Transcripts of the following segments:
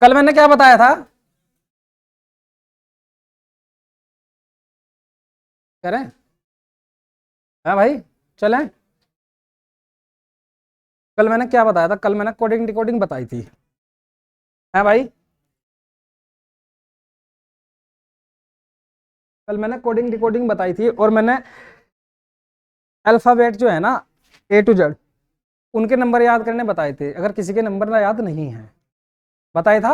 कल मैंने क्या बताया था? करें? है भाई, चलें? कल मैंने क्या बताया था? कल मैंने कोडिंग डिकोडिंग बताई थी, है भाई? कल मैंने कोडिंग डिकोडिंग बताई थी, और मैंने अल्फाबेट जो है ना, A to Z, उनके नंबर याद करने बताए थे, अगर किसी के नंबर ना याद नहीं है। बताया था?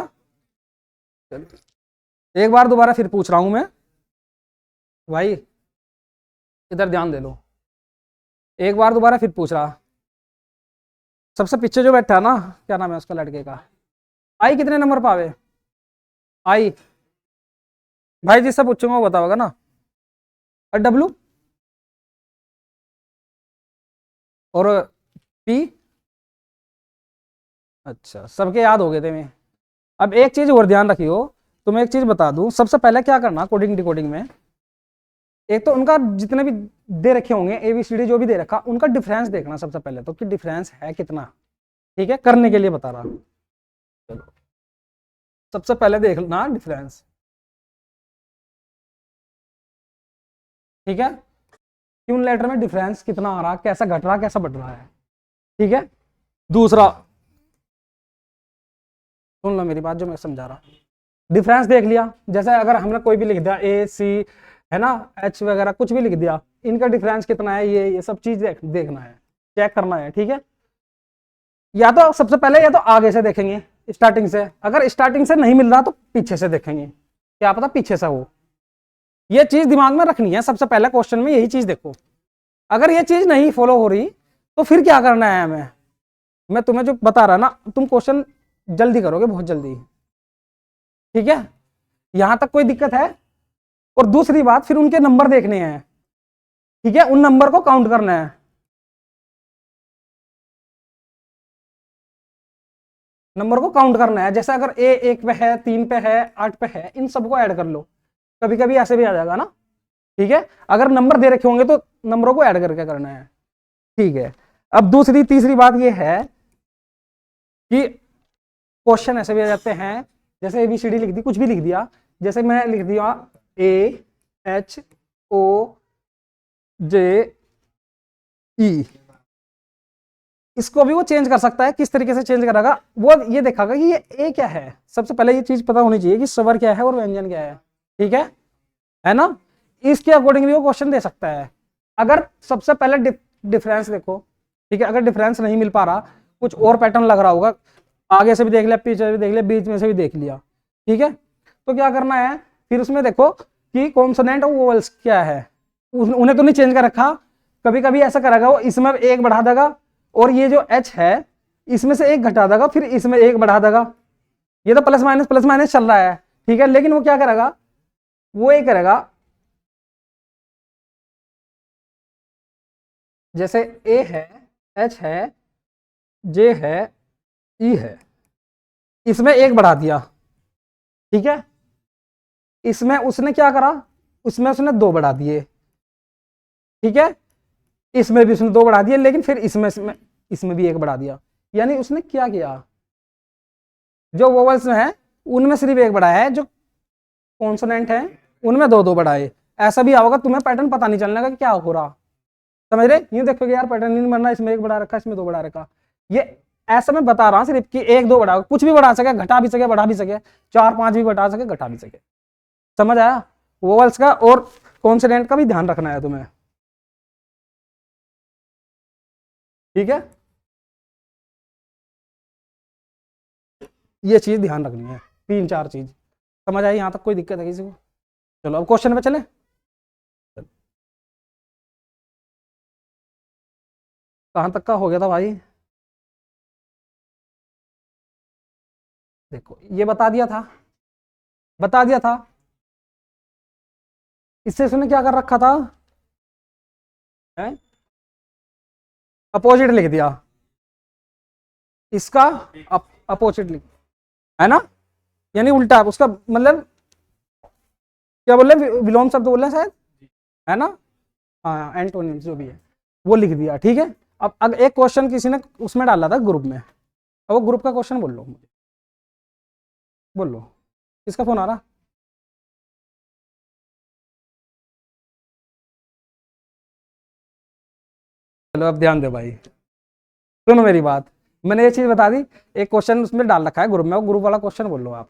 एक बार दोबारा फिर पूछ रहा हूं मैं भाई, इधर ध्यान दे लो। एक बार दोबारा फिर पूछ रहा, सबसे पीछे जो बैठा है ना, क्या नाम है उसका लड़के का? आई कितने नंबर पावे? आई भाई जिससे पूछूंगा वो बताओगा ना। और W और P? अच्छा, सबके याद हो गए थे मैं। अब एक चीज और ध्यान रखियो, तुम्हें एक चीज बता दूं, सबसे पहले क्या करना कोडिंग डिकोडिंग में, एक तो उनका जितने भी दे रखे होंगे ABCD जो भी दे रखा, उनका डिफरेंस देखना सबसे पहले तो, कि डिफरेंस है कितना। ठीक है, करने के लिए बता रहा। चलो, सबसे पहले देखना डिफरेंस। ठीक है, कि उन लेटर में डिफरेंस कितना आ रहा, कैसा घट रहा, कैसा बढ़ रहा है। ठीक है, दूसरा सुन लो मेरी बात जो मैं समझा रहा। डिफरेंस देख लिया, जैसे अगर हमने कोई भी लिख दिया A C, है ना, H वगैरह कुछ भी लिख दिया, इनका डिफरेंस कितना है, ये सब चीज देखना है, चेक करना है। ठीक है, या तो सबसे पहले या तो आगे से देखेंगे, स्टार्टिंग से। अगर स्टार्टिंग से नहीं मिल रहा तो पीछे से देखेंगे, क्या पता पीछे से हो। ये चीज दिमाग में रखनी है, सबसे पहले क्वेश्चन में यही चीज देखो। अगर ये चीज नहीं फॉलो हो रही तो फिर क्या करना है हमें, मैं तुम्हें जो बता रहा ना, तुम क्वेश्चन जल्दी करोगे, बहुत जल्दी। ठीक है, यहां तक कोई दिक्कत है? और दूसरी बात, फिर उनके नंबर देखने हैं। ठीक है, उन नंबर को काउंट करना है। नंबर को काउंट करना है, जैसे अगर A 1 पे है, 3 पे है, 8 पे है, इन सबको ऐड कर लो। कभी कभी ऐसे भी आ जाएगा ना। ठीक है, अगर नंबर दे रखे होंगे तो नंबरों को ऐड करके करना है। ठीक है, अब दूसरी तीसरी बात ये है कि क्वेश्चन ऐसे भी आ जाते हैं, जैसे ABCD लिख दी, कुछ भी लिख दिया, जैसे मैं लिख दिया AHOJE, इसको भी वो चेंज कर सकता है। किस तरीके से चेंज करेगा, वो ये देखेगा कि ये ए क्या है। सबसे पहले ये चीज पता होनी चाहिए कि स्वर क्या है और व्यंजन क्या है। ठीक है ना? इसके अकॉर्डिंग भी वो क्वेश्चन दे सकता है। अगर सबसे पहले डिफरेंस देखो, ठीक है, अगर डिफरेंस नहीं मिल पा रहा, कुछ और पैटर्न लग रहा होगा, आगे से भी देख लिया, पीछे से भी देख लिया, बीच में से भी देख लिया, ठीक है, तो क्या करना है, फिर उसमें देखो कि कॉन्सोनेंट और वोवेल्स क्या है, उन्हें तो नहीं चेंज कर रखा। कभी कभी ऐसा करेगा वो, इसमें एक बढ़ा देगा, और ये जो H है इसमें से एक घटा देगा, फिर इसमें एक बढ़ा देगा। ये तो प्लस माइनस चल रहा है। ठीक है, लेकिन वो क्या करेगा, वो ये करेगा, जैसे A है, H है, J है, E है, इसमें एक बढ़ा दिया। ठीक है, इसमें उसने क्या करा, उसमें उसने दो बढ़ा दिए। ठीक है, इसमें भी उसने दो बढ़ा दिए, लेकिन फिर इसमें भी एक बढ़ा दिया। यानी उसने क्या किया, जो वोवल्स में है उनमें सिर्फ एक बढ़ाया है, जो कॉन्सोनेंट है उनमें दो दो बढ़ाए। ऐसा भी होगा, तुम्हें पैटर्न पता नहीं चलने का कि क्या हो रहा। समझ रहे? यूं देखोगे यार पैटर्न नहीं बनना, इसमें एक बढ़ा रखा, इसमें दो बढ़ा रखा। ये ऐसा मैं बता रहा हूं सिर्फ कि एक दो बढ़ा, कुछ भी बढ़ा सके, घटा भी सके, बढ़ा भी सके, चार पांच भी बढ़ा सके, घटा भी सके। समझ आया? वोवल्स का और कॉन्सोनेंट का भी ध्यान रखना है तुम्हें। ठीक है, ये चीज ध्यान रखनी है, तीन चार चीज। समझ आई? यहां तक कोई दिक्कत है किसी को? चलो अब क्वेश्चन पे चले। कहां तक का हो गया था भाई? देखो ये बता दिया था। इससे उसने क्या कर रखा था, अपोजिट लिख दिया, इसका अपोजिट लिख, है ना, यानी उल्टा उसका मतलब, क्या बोल रहे, विलोम शब्द बोल रहे हैं शायद, है ना? हाँ, एंटोनिम जो भी है वो लिख दिया। ठीक है, अब अगर एक क्वेश्चन किसी ने उसमें डाला था ग्रुप में, अब वो ग्रुप का क्वेश्चन बोल लो मुझे। बोलो, किसका फोन आ रहा? चलो अब ध्यान दे भाई, सुनो मेरी बात। मैंने ये चीज बता दी, एक क्वेश्चन उसमें डाल रखा है ग्रुप में, वो ग्रुप वाला क्वेश्चन बोलो आप।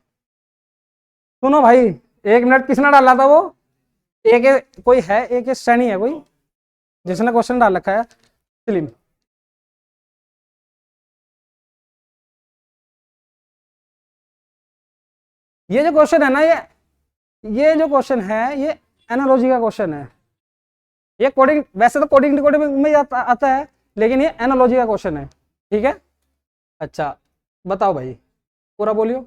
सुनो भाई, 1 मिनट, किसने डाला था वो? एक कोई है, एक सैनी है कोई जिसने क्वेश्चन डाल रखा है, सलीम। ये जो क्वेश्चन है ना, ये जो क्वेश्चन है ये एनालॉजी का क्वेश्चन है। ये कोडिंग, वैसे तो कोडिंग डिकोडिंग में ही आता है, लेकिन ये एनालॉजी का क्वेश्चन है, ठीक है। अच्छा बताओ भाई, पूरा बोलियो।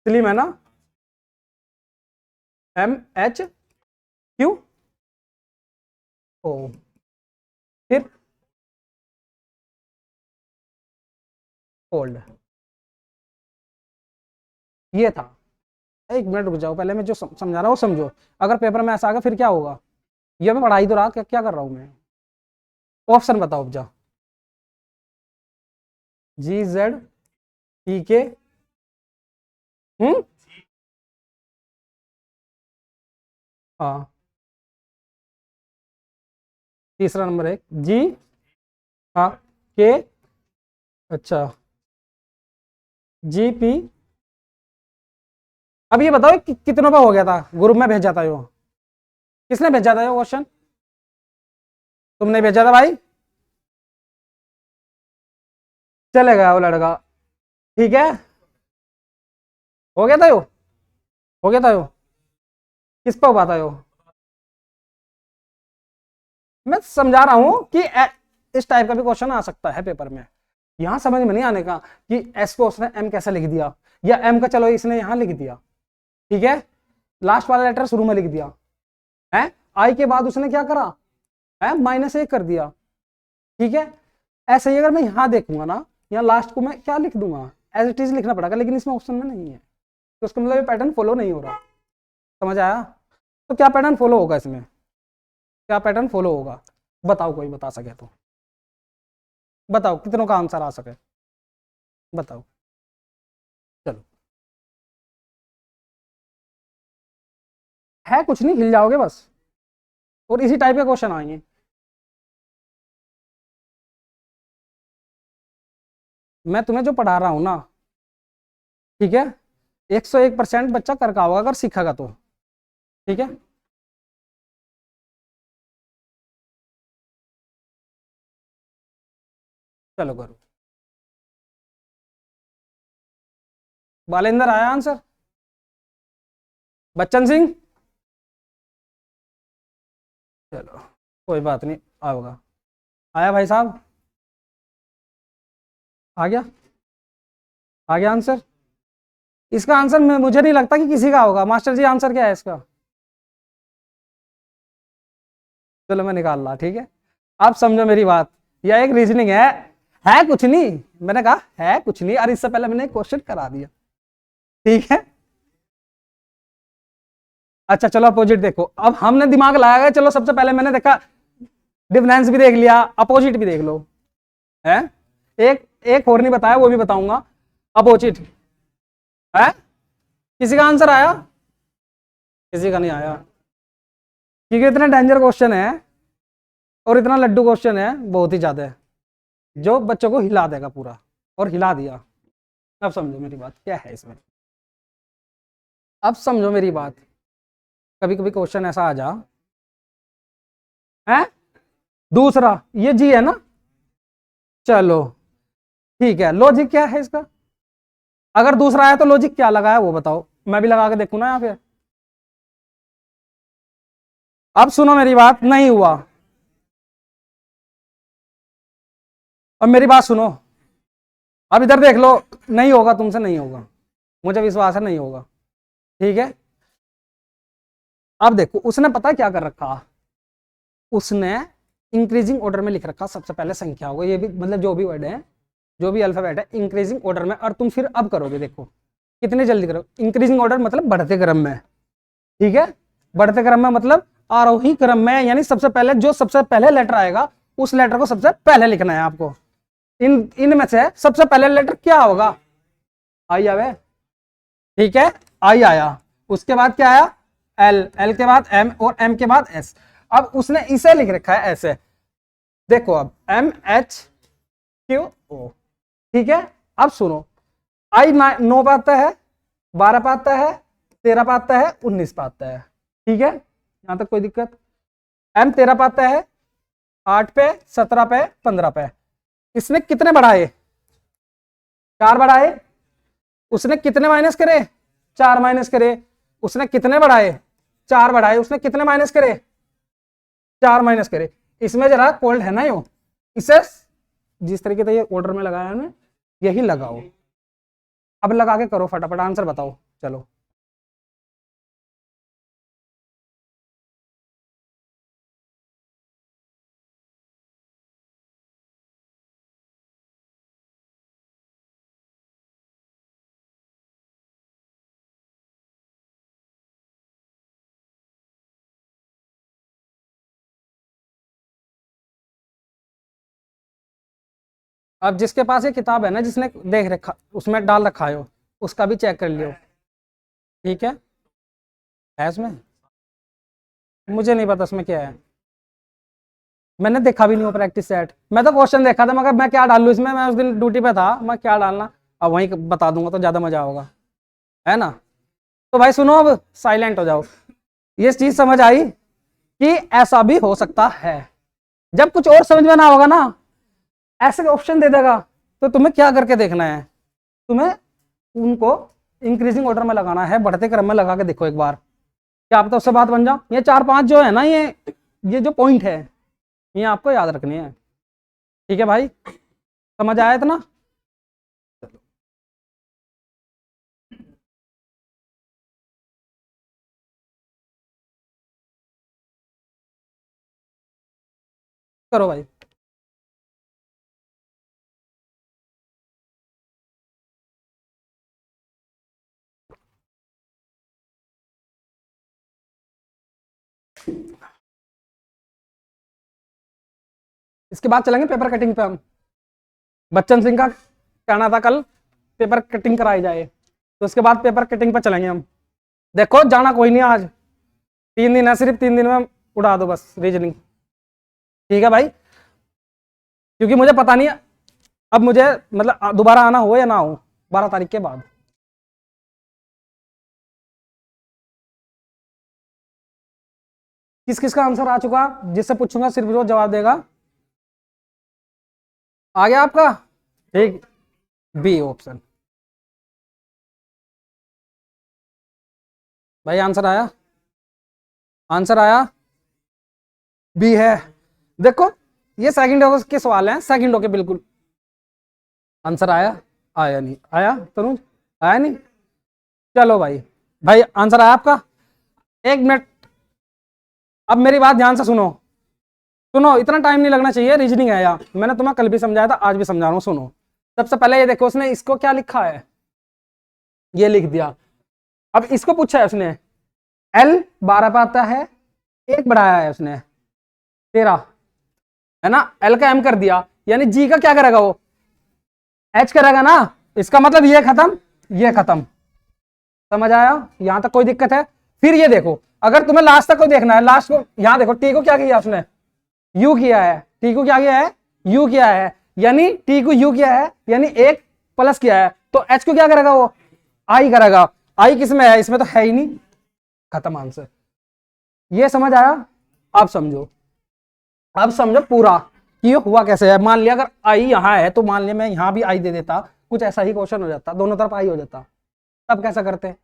सलीम है ना? MHQ ओ, फिर कोल्ड, ये था। 1 मिनट रुक जाओ, पहले मैं जो समझा रहा हूँ समझो। अगर पेपर में ऐसा आ गया फिर क्या होगा? ये मैं पढ़ाई तो रहा, क्या क्या कर रहा हूँ मैं? ऑप्शन बताओ जा। GZPK। हम्म, हाँ, तीसरा नंबर है जी। हाँ, के। अच्छा, GP। अब ये बताओ कितनों का हो गया था, ग्रुप में भेजा था यो? किसने भेजा था यो क्वेश्चन? तुमने भेजा था भाई? चले गया वो लड़का, ठीक है। हो गया था यो, हो गया था यो। किस पे हुआ था यो? मैं समझा रहा हूं कि इस टाइप का भी क्वेश्चन आ सकता है पेपर में। यहां समझ में नहीं आने का कि एस को उसने एम कैसे लिख दिया, या एम का चलो इसने यहां लिख दिया, ठीक है, लास्ट वाला लेटर शुरू में लिख दिया है, आई के बाद उसने क्या करा है, -1 कर दिया, ठीक है। ऐसे ही अगर मैं यहां देखूंगा ना, यहाँ लास्ट को मैं क्या लिख दूंगा, एज इट इज लिखना पड़ेगा, लेकिन इसमें ऑप्शन में नहीं है, तो उसका मतलब ये पैटर्न फॉलो नहीं हो रहा। समझ आया? तो क्या पैटर्न फॉलो होगा इसमें, क्या पैटर्न फॉलो होगा? बताओ, कोई बता सके तो बताओ, कितनों का आंसर आ सके, बताओ। चलो, है कुछ नहीं, हिल जाओगे बस, और इसी टाइप के क्वेश्चन आएंगे। मैं तुम्हें जो पढ़ा रहा हूं ना, ठीक है, 101% बच्चा कर का होगा अगर सीखेगा तो, ठीक है। चलो करो। बालेंद्र आया आंसर? बच्चन सिंह? चलो कोई बात नहीं, आओगा। आया भाई साहब? आ गया? आ गया आंसर? इसका आंसर मुझे नहीं लगता कि किसी का होगा। मास्टर जी आंसर क्या है इसका? चलो मैं निकाल रहा, ठीक है। आप समझो मेरी बात, यह एक रीजनिंग है कुछ नहीं। मैंने कहा है कुछ नहीं, और इससे पहले मैंने क्वेश्चन करा दिया, ठीक है। अच्छा चलो अपोजिट देखो, अब हमने दिमाग लगाया, चलो सबसे पहले मैंने देखा, डिफरेंस भी देख लिया, अपोजिट भी देख लो, है। एक एक और नहीं बताया, वो भी बताऊंगा, अपोजिट है। किसी का आंसर आया? किसी का नहीं आया, क्योंकि इतना डेंजर क्वेश्चन है और इतना लड्डू क्वेश्चन है, बहुत ही ज्यादा है, जो बच्चों को हिला देगा पूरा, और हिला दिया। अब समझो मेरी बात क्या है इसमें, अब समझो मेरी बात। कभी कभी क्वेश्चन ऐसा आ जा है, दूसरा ये जी है ना, चलो ठीक है, लॉजिक क्या है इसका? अगर दूसरा आया तो लॉजिक क्या लगाया वो बताओ, मैं भी लगा के देखूं ना यहाँ पे। अब सुनो मेरी बात, नहीं हुआ। अब मेरी बात सुनो, अब इधर देख लो, नहीं होगा तुमसे, नहीं होगा, मुझे विश्वास है नहीं होगा, ठीक है। अब देखो उसने पता क्या कर रखा, उसने इंक्रीजिंग ऑर्डर में लिख रखा, सबसे पहले संख्या होगा, ये भी मतलब जो भी वर्ड है, जो भी अल्फाबेट है इंक्रीजिंग ऑर्डर में, और तुम फिर अब करोगे, देखो कितने जल्दी करो। इंक्रीजिंग ऑर्डर मतलब बढ़ते क्रम में, ठीक है, बढ़ते क्रम में मतलब आरोही क्रम में, यानी सबसे पहले जो सबसे पहले लेटर आएगा उस लेटर को सबसे पहले लिखना है आपको। इन इनमें से सबसे पहले लेटर क्या होगा? आई आवे, ठीक है, आई आया, उसके बाद क्या आया, एल, एल के बाद एम और एम के बाद एस। अब उसने इसे लिख रखा है ऐसे, देखो अब एम एच क्यू ओ, ठीक है। अब सुनो, आई 9 पे आता है, 12 पे आता है, 13 पे आता है, 19 पे आता है, ठीक है, यहां तक कोई दिक्कत। एम 13 पे आता है, 8 पे, 17 पे, 15 पे। इसने कितने बढ़ाए, 4 बढ़ाए। उसने कितने माइनस करे, 4 माइनस करे। उसने कितने बढ़ाए, 4 बढ़ाए। उसने कितने माइनस करे, 4 माइनस करे। इसमें जरा कोल्ड है ना, यो इसे जिस तरीके से ये ऑर्डर में लगाया है ना, यही लगाओ। अब लगा के करो फटाफट, आंसर बताओ, चलो। अब जिसके पास ये किताब है ना, जिसने देख रखा, उसमें डाल रखा है, उसका भी चेक कर लियो, ठीक है इसमें, मुझे नहीं पता इसमें क्या है, मैंने देखा भी नहीं हो प्रैक्टिस सेट। मैं तो क्वेश्चन देखा था, मगर मैं क्या डाल लूँ इसमें, मैं उस दिन ड्यूटी पे था, मैं क्या डालना, अब वहीं बता दूंगा तो ज्यादा मजा होगा, है ना। तो भाई सुनो, अब साइलेंट हो जाओ। ये चीज समझ आई कि ऐसा भी हो सकता है। जब कुछ और समझ में ना होगा ना, ऐसे ऑप्शन दे देगा, तो तुम्हें क्या करके देखना है, तुम्हें उनको इंक्रीजिंग ऑर्डर में लगाना है, बढ़ते क्रम में लगा के देखो एक बार, क्या आप तो उससे बात बन जाओ। ये 4-5 जो है ना, ये जो पॉइंट है, ये आपको याद रखनी है, ठीक है भाई, समझ आया इतना। करो भाई। इसके बाद चलेंगे पेपर कटिंग पे हम। बच्चन सिंह का कहना था कल पेपर कटिंग कराई जाए, तो उसके बाद पेपर कटिंग पे चलेंगे हम। देखो जाना कोई नहीं आज, 3 दिन है सिर्फ, 3 दिन में उड़ा दो बस रीजनिंग, ठीक है भाई, क्योंकि मुझे पता नहीं है अब मुझे, मतलब दोबारा आना हो या ना हो 12 तारीख के बाद। किस किस का आंसर आ चुका, जिससे पूछूंगा सिर्फ वो जवाब देगा। आ गया आपका, ठीक, बी ऑप्शन। भाई आंसर आया, आंसर आया, बी है। देखो ये सेकंड के सवाल हैं, सेकंड के बिल्कुल। आंसर आया, आया नहीं आया तनुज, आया नहीं, चलो भाई, भाई आंसर आया आपका। 1 मिनट, अब मेरी बात ध्यान से सुनो, सुनो, इतना टाइम नहीं लगना चाहिए, रीजनिंग है यार, मैंने तुम्हें कल भी समझाया था, आज भी समझा रहा हूँ, सुनो। सबसे पहले ये देखो, उसने इसको क्या लिखा है, ये लिख दिया। अब इसको पूछा है उसने, एल 12 पे आता है, 1 बढ़ाया है उसने 13, है ना, एल का एम कर दिया, यानी जी का क्या करेगा वो, एच करेगा ना। इसका मतलब ये खत्म, ये खत्म, समझ आया, यहां तक कोई दिक्कत है। फिर ये देखो, अगर तुम्हें लास्ट तक को देखना है, लास्ट को, यहां देखो टी को क्या किया उसने, यू किया है, टी को क्या किया है, यू किया है, यानी टी को यू किया है, यानी 1 प्लस किया है, तो एच को क्या करेगा वो, आई करेगा। आई किस में है, इसमें तो है ही नहीं, खत्म आंसर। ये समझ आया, अब समझो, अब समझो पूरा कि ये हुआ कैसे है। मान लिया अगर आई यहां है, तो मान लिया मैं यहां भी आई दे देता, कुछ ऐसा ही क्वेश्चन हो जाता, दोनों तरफ आई हो जाता, तब कैसा करते,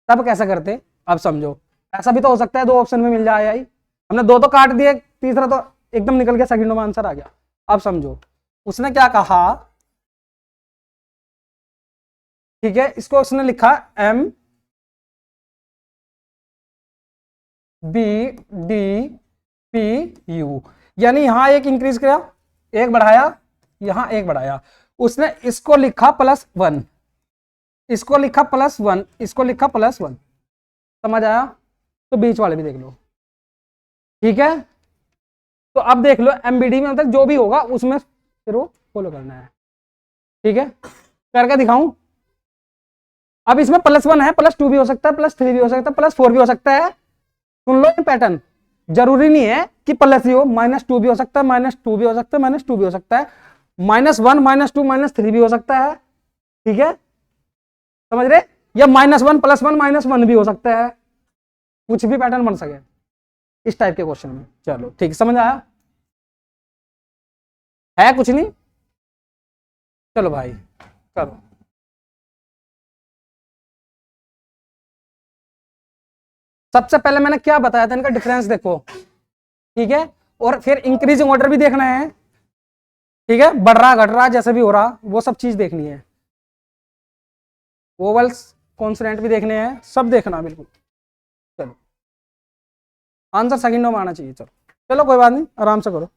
तब कैसा करते, अब समझो। ऐसा भी तो हो सकता है 2 ऑप्शन में मिल जाए आई, हमने 2 तो काट दिए, तीसरा तो एकदम निकल गया, सेकंड में आंसर आ गया। अब समझो, उसने क्या कहा, ठीक है, इसको उसने लिखा M B D P U, यानी यहां 1 इंक्रीज किया, 1 बढ़ाया, यहां 1 बढ़ाया, उसने इसको लिखा +1, इसको लिखा +1, इसको लिखा +1, समझ आया। तो बीच वाले भी देख लो, ठीक है। तो अब देख लो एमबीडी में मतलब जो भी होगा उसमें फिर वो फॉलो करना है, ठीक है, करके दिखाऊं, अब इसमें +1 है, +2 भी हो सकता है, +3 भी हो सकता है, +4 भी हो सकता है। सुन लो ये पैटर्न, जरूरी नहीं है कि प्लस ही हो, -2 भी हो सकता है, -2 भी हो सकता है, -2 भी हो सकता है, -1 -2 -3 भी हो सकता है। ठीक है, समझ रहे? या -1 +1 -1 भी हो सकता है, कुछ भी पैटर्न बन सके इस टाइप के क्वेश्चन में। चलो ठीक, समझ आया? है कुछ नहीं? चलो भाई करो। सबसे पहले मैंने क्या बताया था, इनका डिफरेंस देखो। ठीक है, और फिर इंक्रीजिंग ऑर्डर भी देखना है। ठीक है, बढ़ रहा घट रहा जैसे भी हो रहा, वो सब चीज देखनी है। वोवल्स कॉन्सोनेंट भी देखने हैं, सब देखना बिल्कुल। चलो आंसर सेकंडों में आना चाहिए। चलो चलो कोई बात नहीं, आराम से करो।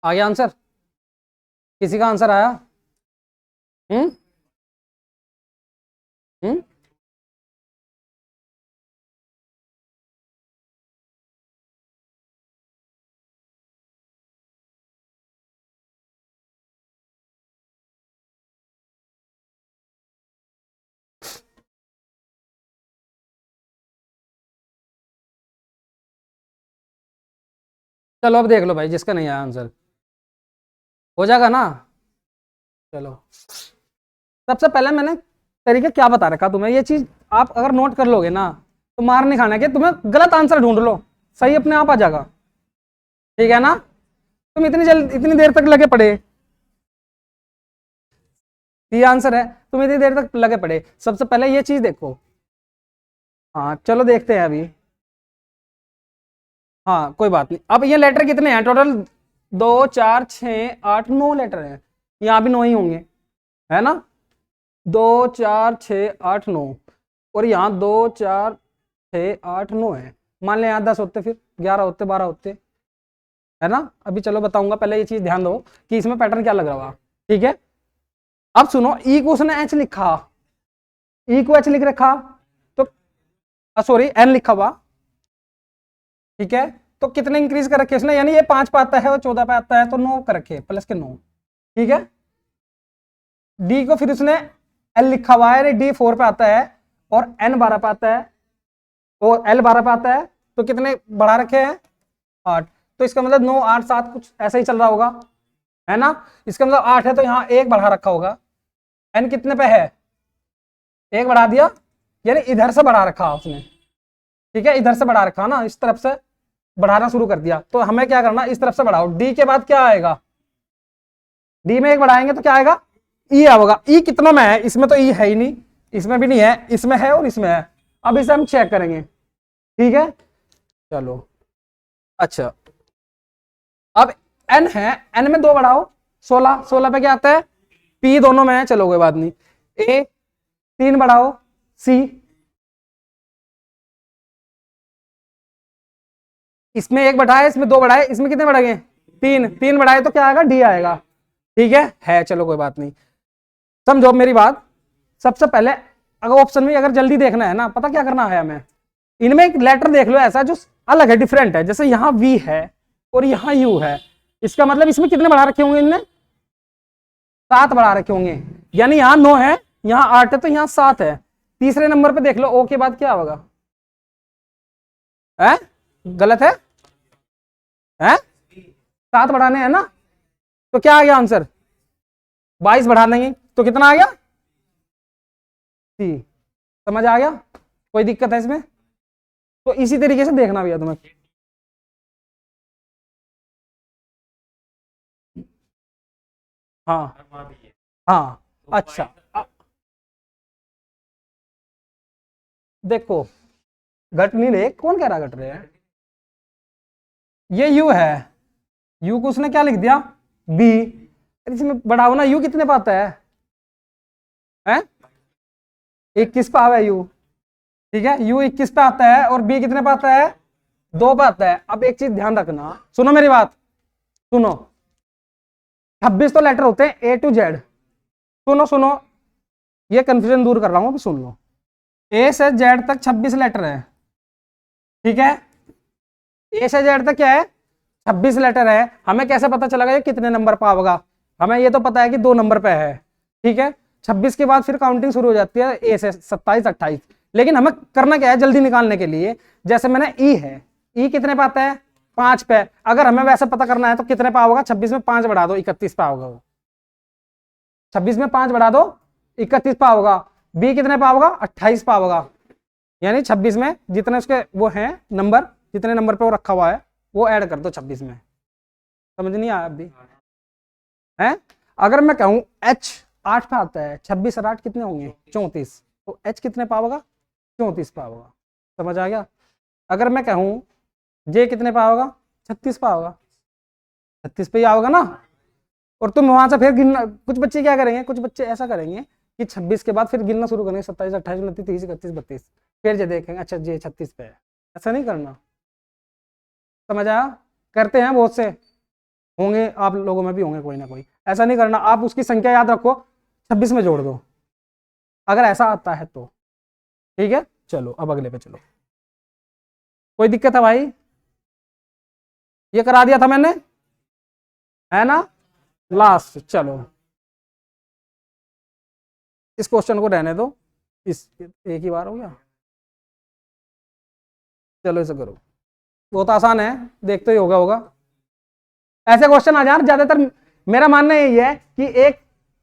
आ गया आंसर? किसी का आंसर आया? हम्म हम्म चलो अब देख लो भाई, जिसका नहीं आया आंसर, हो जाएगा ना? चलो सबसे पहले मैंने तरीके क्या बता रखा तुम्हें, ये चीज आप अगर नोट कर लोगे ना तो मार नहीं खाना, कि तुम्हें गलत आंसर ढूंढ लो, सही अपने आप आ जाएगा। ठीक है ना? तुम इतनी देर तक लगे पड़े, ये आंसर है, तुम इतनी देर तक लगे पड़े, सबसे पहले ये चीज देखो। हाँ चलो देखते हैं अभी। हाँ कोई बात नहीं, अब ये लेटर कितने हैं टोटल? 2 4 6 8 9 लेटर हैं, यहाँ भी 9 ही होंगे, है ना? 2 4 6 8 9, और यहाँ 2 4 6 8 9 है। मान लें यहाँ 10 होते, फिर 11 होते, 12 होते, है ना? अभी चलो बताऊंगा, पहले ये चीज ध्यान दो कि इसमें पैटर्न क्या लग रहा है। ठीक है, अब सुनो, ई को उसने एच लिखा, ई को एच लिख रखा, तो सॉरी एन लिखा हुआ। ठीक है, तो कितने इंक्रीज कर रखे इसने, यानी ये 5 पे आता है और 14 पे आता है, तो 9 कर रखे, प्लस के 9। ठीक है, डी को फिर उसने एल लिखा हुआ है, डी 4 पे आता है और एन 12 पे आता है और एल 12 पे आता है, तो कितने बढ़ा रखे हैं? 8। तो इसका मतलब 9 8 7 कुछ ऐसा ही चल रहा होगा, है ना? इसका मतलब 8 है, तो यहाँ 1 बढ़ा रखा होगा। एन कितने पे है? 1 बढ़ा दिया, यानी इधर से बढ़ा रखा उसने। ठीक है, इधर से बढ़ा रखा ना, इस तरफ से बढ़ाना शुरू कर दिया, तो हमें क्या करना, इस तरफ से बढ़ाओ। डी के बाद क्या आएगा? डी में 1 बढ़ाएंगे तो क्या आएगा? ई आएगा। ई कितना में है? इसमें तो ई है ही नहीं, इसमें भी नहीं है, इसमें है और इसमें है। अब इसे हम चेक करेंगे। ठीक है, चलो अच्छा, अब एन है, एन में 2 बढ़ाओ, 16, 16 पे क्या आता है? पी दोनों में है, चलो कोई बात नहीं। ए 3 बढ़ाओ, सी, इसमें 1 बढ़ाए, इसमें 2 बढ़ाए, इसमें कितने बढ़ा गए? 3, 3 बढ़ाए तो क्या आएगा? डी आएगा। ठीक है, चलो कोई बात नहीं, समझो मेरी बात। सबसे पहले अगर ऑप्शन में अगर जल्दी देखना है ना, पता क्या करना है हमें, इनमें एक लेटर देख लो ऐसा जो अलग है, डिफरेंट है, जैसे यहाँ वी है और यहाँ यू है, इसका मतलब इसमें कितने बढ़ा रखे होंगे इनने? 7 बढ़ा रखे होंगे, यानी यहाँ 9 है, यहाँ 8 है, तो यहाँ 7 है। तीसरे नंबर पे देख लो, ओ के बाद क्या होगा? है गलत है 7 बढ़ाने हैं ना, तो क्या आ गया आंसर? 22 बढ़ा देंगे तो कितना आ गया? सी। समझ आ गया? कोई दिक्कत है इसमें? तो इसी तरीके से देखना भैया तुम्हें। हाँ हाँ, अच्छा देखो, घट नहीं रहे, कौन कह रहा घट रहे हैं? ये यू है, यू को उसने क्या लिख दिया? बी। इसमें बढ़ाओ ना, यू कितने पाता है? 21 पे आवे यू, ठीक है, u 21 पे आता है और b कितने पे आता है, 2 पे आता है। अब एक चीज ध्यान रखना, सुनो मेरी बात, सुनो, 26 तो लेटर होते हैं ए टू जेड। सुनो सुनो, ये कंफ्यूजन दूर कर रहा हूं, अभी सुन लो। ए से जेड तक 26 लेटर है, ठीक है, ए से जेड तक क्या है, 26 लेटर है। हमें कैसे पता चलेगा ये कितने नंबर पे आएगा, हमें ये तो पता है कि 2 नंबर पे है, ठीक है। 26 के बाद फिर काउंटिंग शुरू हो जाती है ए से 27 28, लेकिन हमें करना क्या है जल्दी निकालने के लिए, जैसे मैंने ई है, ई कितने पे आता है, 5 पे। अगर हमें वैसे पता करना है तो कितने पे होगा, 26 में 5 बढ़ा दो 31 पे होगा, 26 में 5 बढ़ा दो 31 पे होगा। बी कितने पे होगा, 28 पे होगा, यानी 26 में जितने उसके वो हैं नंबर, जितने नंबर पे वो रखा हुआ है वो ऐड कर दो 26 में। समझ नहीं आया अभी है। अगर मैं कहूं एच 8 पे आता है, 26 और 8 कितने होंगे, 34, तो एच कितने पे होगा, 34 पे होगा। समझ आ गया। अगर मैं कहूं जे कितने पे होगा, 36 पे होगा, 36 पे ही आओगे ना। और तुम वहां से फिर गिनना, कुछ बच्चे क्या करेंगे, कुछ बच्चे ऐसा करेंगे कि 26 के बाद फिर गिनना शुरू करेंगे, 27 28 29 30 31 32, फिर जे देखेंगे अच्छा जे 36 पे है। ऐसा नहीं करना, समझ आया। करते हैं बहुत से, होंगे आप लोगों में भी होंगे कोई ना कोई, ऐसा नहीं करना। आप उसकी संख्या याद रखो, 26 में जोड़ दो, अगर ऐसा आता है तो। ठीक है, चलो अब अगले पे चलो। कोई दिक्कत है भाई, ये करा दिया था मैंने, है ना। लास्ट, चलो इस क्वेश्चन को रहने दो, इस एक ही बार हो गया। चलो इसे करो, बहुत आसान है, देखते ही होगा होगा। ऐसे क्वेश्चन आ जाए ज्यादातर, मेरा मानना यही है कि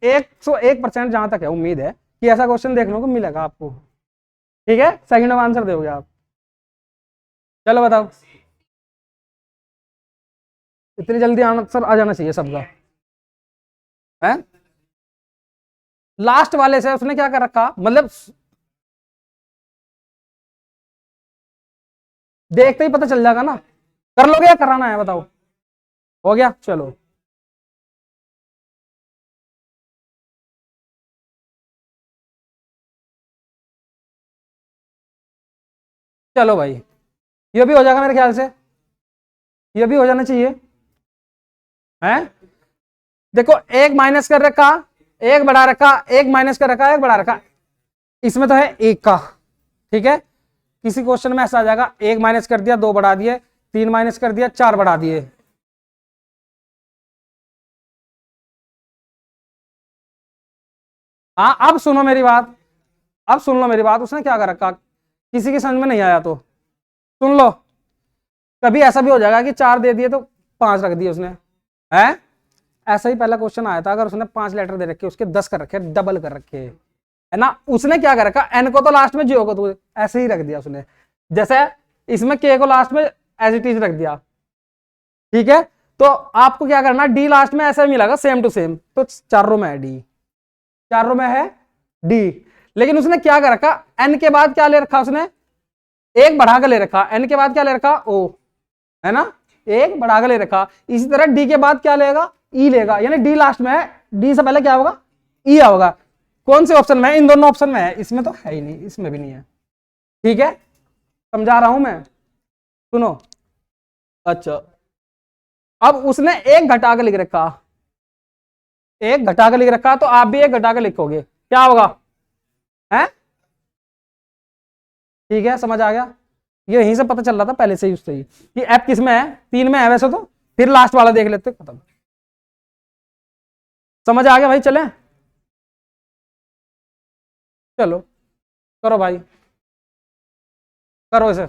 101% जहां तक है उम्मीद है कि ऐसा क्वेश्चन देखने को मिलेगा आपको। ठीक है, सेकंड में आंसर दोगे आप। चलो बताओ, इतनी जल्दी आंसर आ जाना चाहिए सबका, है। लास्ट वाले से उसने क्या कर रखा, मतलब देखते ही पता चल जाएगा ना। कर लोगे या कराना है बताओ। हो गया, चलो चलो भाई, ये भी हो जाएगा मेरे ख्याल से, ये भी हो जाना चाहिए, है। देखो एक माइनस कर रखा, एक बढ़ा रखा, एक माइनस कर रखा, एक बढ़ा रखा, इसमें तो है एक का। ठीक है, किसी क्वेश्चन में ऐसा आ जाएगा, एक माइनस कर दिया, 2 बढ़ा दिए, 3 माइनस कर दिया, 4 बढ़ा दिए। हाँ अब सुनो मेरी बात, अब सुन लो मेरी बात, उसने क्या कर रखा, किसी की समझ में नहीं आया तो सुन लो। कभी ऐसा भी हो जाएगा कि 4 दे दिए तो 5 रख दिए उसने, है। ऐसा ही पहला क्वेश्चन आया था, अगर उसने 5 लेटर दे रखे, उसके 10 कर रखे, डबल कर रखे, है ना। उसने क्या कर रखा, एन को तो लास्ट में, जियो को तो ऐसे ही रख दिया उसने, जैसे इसमें के को लास्ट में एज इट इज रख दिया। ठीक है, तो आपको क्या करना, डी लास्ट में ऐसा ही मिलेगा सेम टू सेम, तो 4 रो में है डी, 4 रो में है डी। लेकिन उसने क्या कर रखा, एन के बाद क्या ले रखा उसने, एक बढ़ा कर ले रखा, एन के बाद क्या ले रखा, ओ, है ना, एक बढ़ा कर ले रखा। इसी तरह डी के बाद क्या लेगा, ई लेगा, यानी डी लास्ट में है, डी से पहले क्या होगा, ई होगा। कौन से ऑप्शन में है, इन दोनों ऑप्शन में है, इसमें तो है ही नहीं, इसमें भी नहीं है। ठीक है, समझा रहा हूं मैं, सुनो। अच्छा, अब उसने एक घटा के लिख रखा, एक घटा के लिख रखा, तो आप भी एक घटा के लिखोगे, क्या होगा, है। ठीक है, समझ आ गया। ये यहीं से पता चल रहा था पहले से ही, उससे ही कि ऐप किस में है, 3 में है वैसे तो, फिर लास्ट वाला देख लेते, खत्म। समझ आ गया भाई, चले चलो, करो भाई, करो इसे।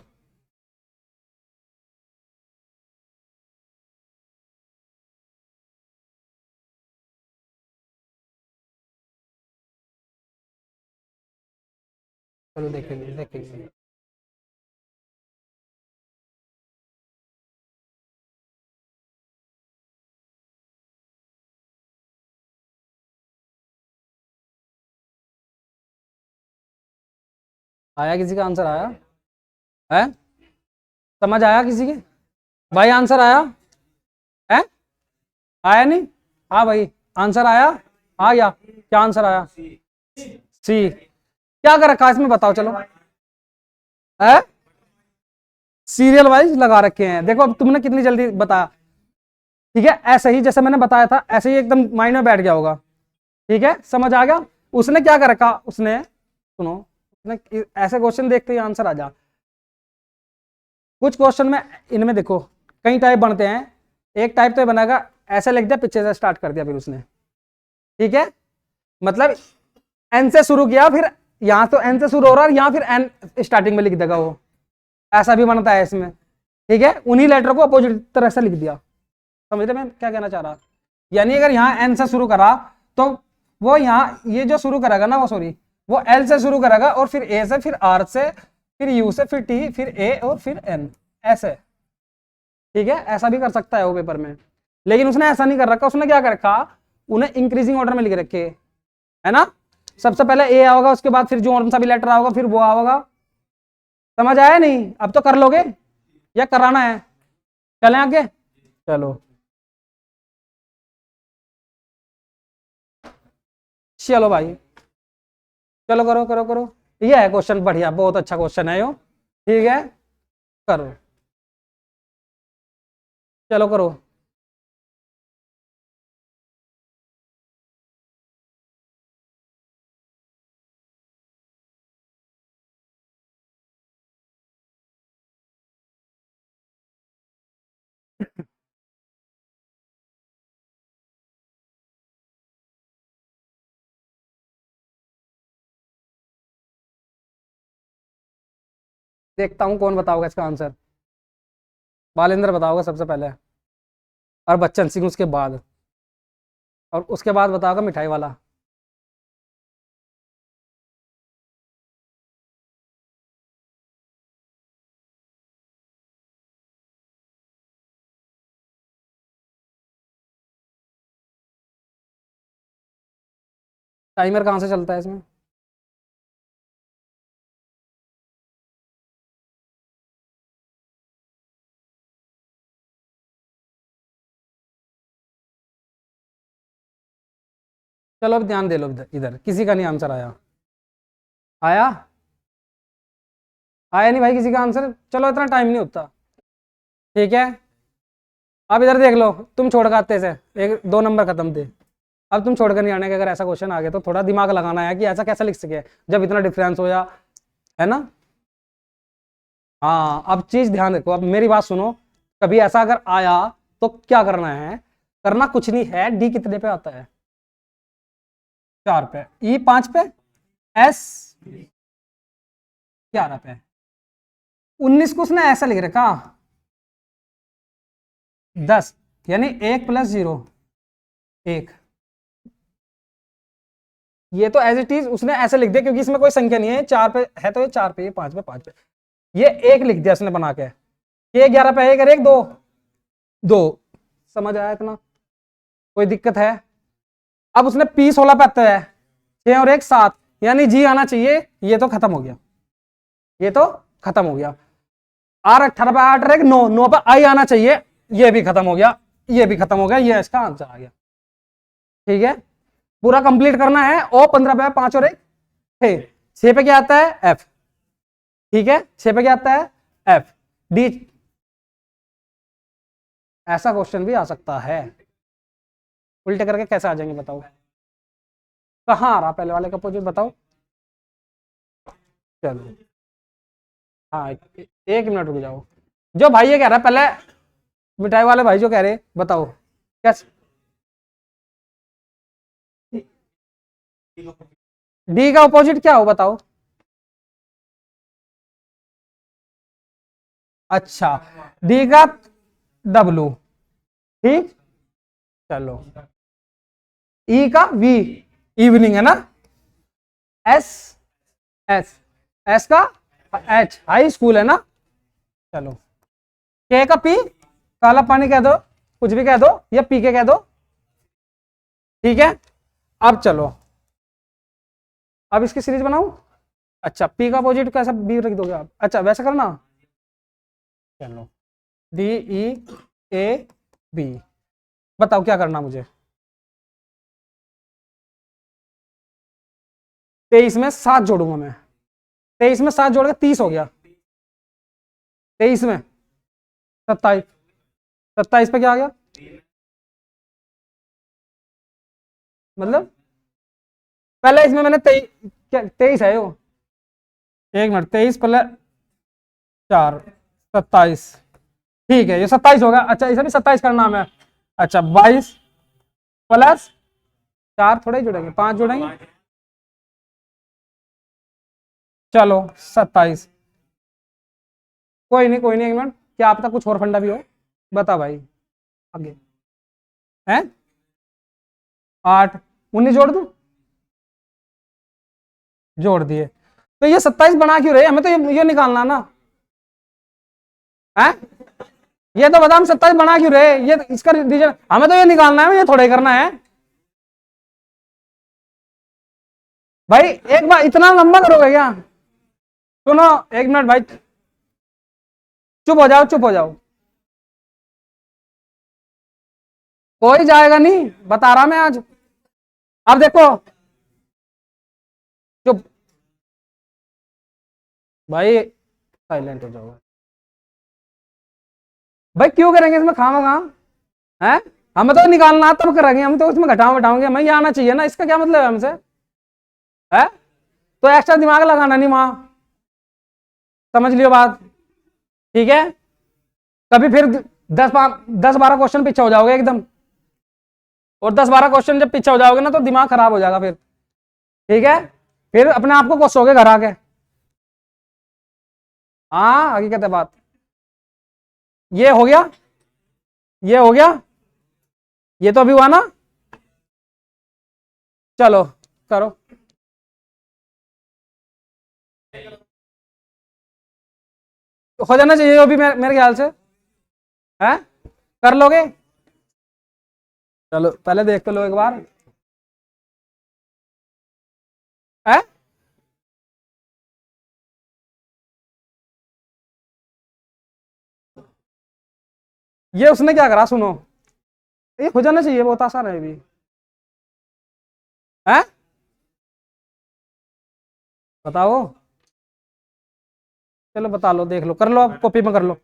चलो देखेंगे देखेंगे। आया किसी का आंसर, आया है, समझ आया किसी के भाई, आंसर आया है, आया नहीं, हाँ भाई आंसर आया, आ गया, क्या आंसर आया, सी। क्या कर रखा है इसमें बताओ चलो। है, सीरियल वाइज लगा रखे हैं। देखो अब तुमने कितनी जल्दी बताया। ठीक है, ऐसे ही जैसे मैंने बताया था ऐसे ही एकदम माइंड में बैठ गया होगा। ठीक है, समझ आ गया। उसने क्या कर रखा, उसने सुनो, उसने ऐसे क्वेश्चन देखते ही आंसर आ जा। कुछ क्वेश्चन में इनमें देखो कई टाइप बनते हैं, एक टाइप तो बनेगा ऐसे लिख दिया पीछे से स्टार्ट कर दिया फिर उसने। ठीक है, मतलब एन से शुरू किया, फिर यहां तो एन से शुरू हो रहा है, यहां फिर एन स्टार्टिंग में लिख देगा वो, ऐसा भी बनता है इसमें। ठीक है, उन्हीं लेटर को अपोजिट तरह से लिख दिया। समझ रहे मैं क्या कहना चाह रहा, यानी अगर यहाँ एन से शुरू करा तो वो यहाँ ये जो शुरू करेगा ना, वो सॉरी वो एल से शुरू करेगा और फिर ए से, फिर आर से, फिर यू से, फिर टी, फिर ए और फिर एन, ऐसे। ठीक है, ऐसा भी कर सकता है वो पेपर में, लेकिन उसने ऐसा नहीं कर रखा। उसने क्या कर रखा, उन्हें इंक्रीजिंग ऑर्डर में लिख रखे, है ना। सबसे पहले ए आओगा, उसके बाद फिर जो कौन सा भी लेटर आओगा फिर वो आओगा। समझ आया नहीं, अब तो कर लोगे या कराना है, चलें आगे, चलो चलो भाई, चलो करो करो करो। ये है क्वेश्चन बढ़िया, बहुत अच्छा क्वेश्चन है यो। ठीक है, करो, चलो करो। देखता हूं कौन बताओगे इसका आंसर। बालेंद्र बताओगे सबसे पहले, और बच्चन सिंह उसके बाद, और उसके बाद बताओगे मिठाई वाला। टाइमर कहाँ से चलता है इसमें? चलो अब ध्यान दे लो, इधर इधर किसी का नहीं आंसर आया। आया, आया नहीं भाई किसी का आंसर। चलो इतना टाइम नहीं होता। ठीक है, अब इधर देख लो, तुम छोड़ के आते से एक दो नंबर खत्म थे। अब तुम छोड़ कर नहीं आने के, अगर ऐसा क्वेश्चन आ गया तो थोड़ा दिमाग लगाना है कि ऐसा कैसे लिख सके जब इतना डिफरेंस हो या, है ना। हाँ, अब चीज ध्यान रखो, अब मेरी बात सुनो। कभी ऐसा अगर आया तो क्या करना है, करना कुछ नहीं है। डी कितने पे आता है? 4 पे। ई 5 पे। एस 11 पे। 19 को उसने ऐसा लिख रखा 10, यानी 1 + 0 1। ये तो एज इट इज उसने ऐसे लिख दिया क्योंकि इसमें कोई संख्या नहीं है, 4 पे है तो ये 4 पे, ये 5 पे, 5 पे, ये 1 लिख दिया उसने बना के। ये 11 पे 1 और 1 2 2। समझ आया इतना? कोई दिक्कत है? अब उसने पी 16 पे आता है, 6 और 1 7, यानी जी आना चाहिए। ये तो खत्म हो गया, ये तो खत्म हो गया। आर 18 पे 8 और 1 9, 9 पे आई आना चाहिए। ये भी खत्म हो गया, ये भी खत्म हो गया, ये इसका आंसर आ गया। ठीक है, पूरा कंप्लीट करना है। ओ 15 पे 5 और 1 6, 6 पे क्या आता है? एफ। ठीक है, 6 पे क्या आता है? F D. ऐसा क्वेश्चन भी आ सकता है, उल्टे करके कैसे आ जाएंगे बताओ? कहाँ आ रहा पहले वाले का अपोजिट बताओ। चलो हाँ, 1 मिनट रुक जाओ। जो भाई ये कह रहा है पहले, मिठाई वाले भाई जो कह रहे बताओ कैसे। डी का अपोजिट क्या हो बताओ? अच्छा, डी का डब्लू। ठीक, चलो। ई का वी, इवनिंग है ना। एस एस एस का एच, हाई स्कूल है ना। चलो, के का पी, काला पानी कह दो, कुछ भी कह दो, या पी के कह दो। ठीक है, अब चलो, अब इसकी सीरीज बनाऊं। अच्छा, पी का अपोजिट कैसा, बी रख दोगे आप? अच्छा वैसा करना। चलो, डी ई ए बी, बताओ क्या करना मुझे। 23 में 7 जोड़ूंगा मैं, 23 में 7 जोड़ के 30 हो गया। 23 में 27, 27 पे क्या आ गया, मतलब पहले इसमें मैंने 23 है वो, एक मिनट, 23 प्लस 4 27, ठीक है ये 27 होगा। अच्छा इसे भी 27 करना है। अच्छा 22 प्लस 4 थोड़े ही जुड़ेंगे, 5 जुड़ेंगे, चलो 27। कोई नहीं कोई नहीं, एक मिनट, क्या पता कुछ और फंडा भी हो, बता भाई आगे है। 8 19 जोड़ दूं, जोड़ दिए। तो ये 27 बना क्यों रहे, हमें तो ये निकालना ना है, ये तो बता हम 27 बना क्यों रहे, ये इसका रीजन हमें तो ये निकालना है, ये थोड़े करना है भाई। एक बार इतना लंबा करोगे क्या, सुनो एक मिनट भाई, चुप हो जाओ चुप हो जाओ, कोई जाएगा नहीं, बता रहा मैं आज। अब देखो, चुप भाई, साइलेंट हो जाओ भाई, क्यों करेंगे इसमें खामा खाम है, हमें तो निकालना तब करेंगे, हम तो इसमें घटाओ घटाओगे, हमें ये आना चाहिए ना, इसका क्या मतलब है हमसे है, तो एक्स्ट्रा दिमाग लगाना नहीं वहां, समझ लियो बात, ठीक है। कभी फिर 10-12 क्वेश्चन पीछे हो जाओगे एकदम, और 10-12 क्वेश्चन जब पीछे हो जाओगे ना तो दिमाग खराब हो जाएगा फिर, ठीक है, फिर अपने आप को कोसोगे घर आके। हाँ हकीकत है बात, ये हो गया, ये हो गया, ये तो अभी हुआ ना, चलो करो, तो हो जाना चाहिए अभी मेरे ख्याल से, है कर लोगे, चलो पहले देख तो लो एक बार, है ये उसने क्या करा सुनो, ये हो जाना चाहिए, बहुत आसान है अभी, है बताओ, चलो बता लो, देख लो, कर लो, आप कॉपी में कर लो,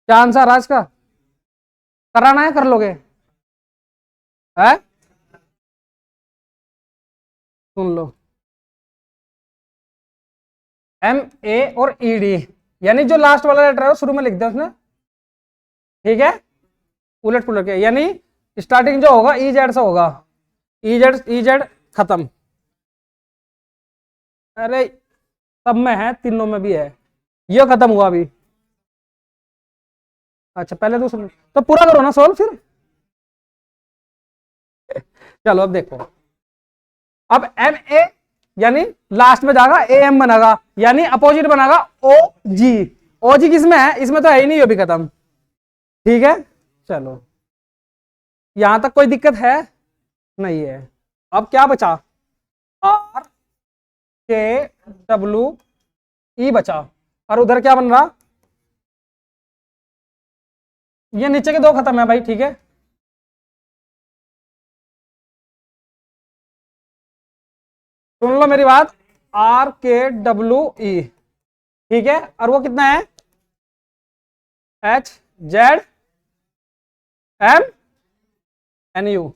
क्या आंसर आज का कराना है, कर लोगे, है सुन लो, एम ए और ई डी, यानी जो लास्ट वाला लेटर है वो शुरू में लिख दे उसने, ठीक है, उलट पुलट के, यानी स्टार्टिंग जो होगा ई जेड से होगा, ई जेड खत्म, अरे सब में है, तीनों में भी है, ये खत्म हुआ अभी। अच्छा पहले तो पूरा करो ना सोल्व फिर, चलो अब देखो, अब एम ए यानी लास्ट में जाएगा ए एम बनेगा, यानी अपोजिट बनेगा ओ जी, ओ जी किसमें है, इसमें तो है ही नहीं, ये भी खत्म, ठीक है, चलो यहां तक कोई दिक्कत है नहीं है। अब क्या बचा, आर के डब्ल्यू ई बचा, और उधर क्या बन रहा, ये नीचे के दो खत्म है भाई, ठीक है, सुन लो मेरी बात, आर के डब्ल्यू ई, ठीक है, और वो कितना है, H Z M N U,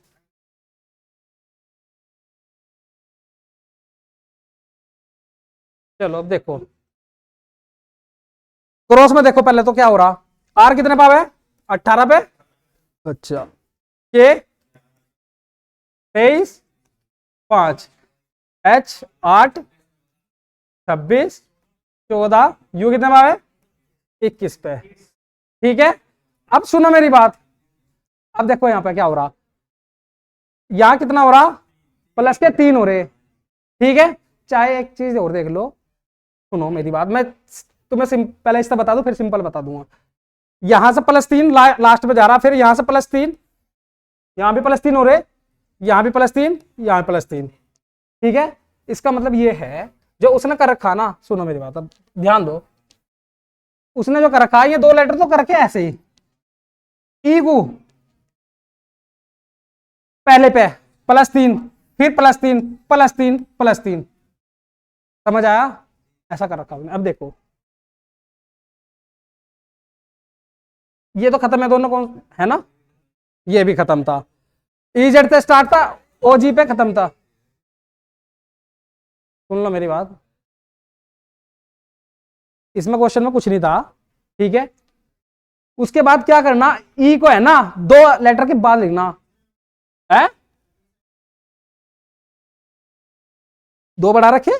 चलो अब देखो क्रॉस में देखो, पहले तो क्या हो रहा, आर कितने पाव है, 18 पे, अच्छा के 23 5, एच 8 26 14, यू कितने पाव है 21 पे, ठीक है। अब सुनो मेरी बात, अब देखो यहां पे क्या हो रहा, यहां कितना हो रहा, प्लस के 3 हो रहे, ठीक है, चाहे एक चीज और देख लो, सुनो मेरी बात, मैं तुम्हें पहले इससे बता दूं फिर सिंपल बता दूंगा, यहां से +3 लास्ट में जा रहा, फिर यहां से +3, यहां भी +3 हो रहे, यहां भी +3, यहां +3, ठीक है, इसका मतलब ये है जो उसने कर रखा ना, सुनो मेरी बात अब ध्यान दो, उसने जो कर रखा है ये 2 लेटर तो करके ऐसे ही ई को पहले पे +3 फिर +3 +3 +3, समझ आया? ऐसा कर रखा हमने। अब देखो ये तो खत्म है दोनों, कौन है ना, ये भी खत्म था, EZ पे स्टार्ट था, OG पे खत्म था। सुन लो मेरी बात, इसमें क्वेश्चन में कुछ नहीं था, ठीक है। उसके बाद क्या करना, ई को है ना 2 लेटर के बाद लिखना है, 2 बढ़ा रखे,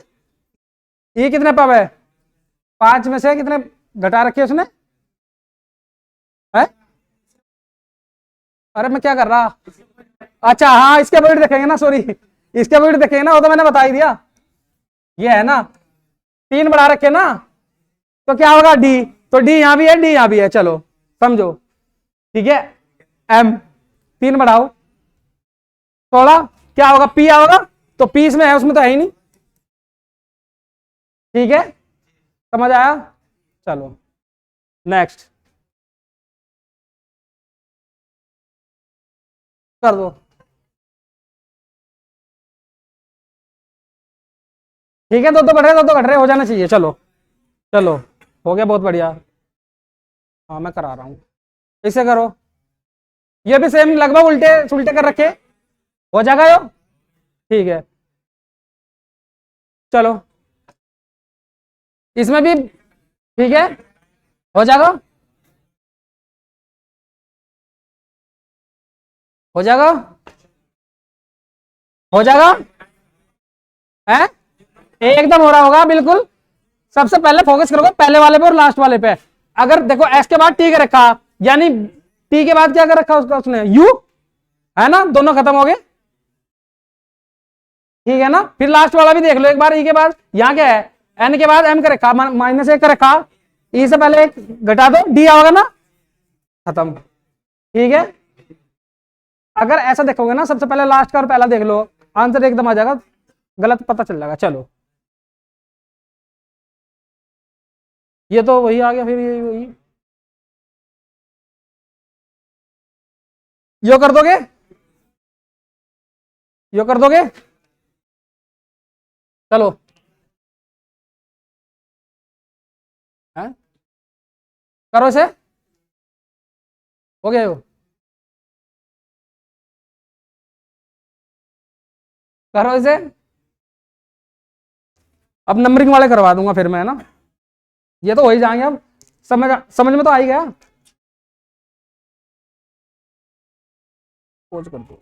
ई कितने पब है, 5 में से कितने घटा रखे उसने है? अरे मैं क्या कर रहा, अच्छा हाँ इसके वैल्यू देखेंगे ना, सॉरी इसके वैल्यू देखेंगे ना, वो तो मैंने बता ही दिया, ये है ना 3 बढ़ा रखे ना, तो क्या होगा डी, तो डी यहां भी है, डी यहां भी है, चलो समझो, ठीक है। एम 3 बढ़ाओ 16, क्या होगा पी आओगा, तो पी इसमें है, उसमें तो है ही नहीं, ठीक है, समझ आया? चलो नेक्स्ट कर दो, ठीक है, 2 बढ़ रहे, 2 घट रहे, हो जाना चाहिए, चलो चलो हो गया, बहुत बढ़िया। हाँ मैं करा रहा हूँ, इसे करो, ये भी सेम लगभग उल्टे सुलटे कर रखे, हो जाएगा यो, ठीक है। चलो इसमें भी ठीक है, हो जाएगा, हो जाएगा, हो जाएगा है, एकदम हो रहा होगा बिल्कुल। सबसे पहले फोकस करोगे पहले वाले पे और लास्ट वाले पे। अगर देखो एस के बाद टी के रखा, यानी टी के बाद क्या कर रखा उसका, उसने यू, है ना, दोनों खत्म हो गए, ठीक है ना। फिर लास्ट वाला भी देख लो एक बार, ई के बाद यहां क्या है, एन के बाद एम का रखा, -1 का रखा, ई से पहले एक घटा दो, डी आओगे ना, खत्म, ठीक है। अगर ऐसा देखोगे ना, सबसे पहले लास्ट का और पहला देख लो, आंसर एकदम आ जाएगा, गलत पता चल जाएगा। चलो ये तो वही आ गया, फिर ये वही, यो कर दोगे, यो कर दोगे, चलो है? करो इसे, हो गया यो, करो इसे, अब नंबरिंग वाले करवा दूंगा फिर मैं, है ना, ये तो हो ही जाएंगे अब, समझ समझ में तो आ ही गया, खोज कर दो।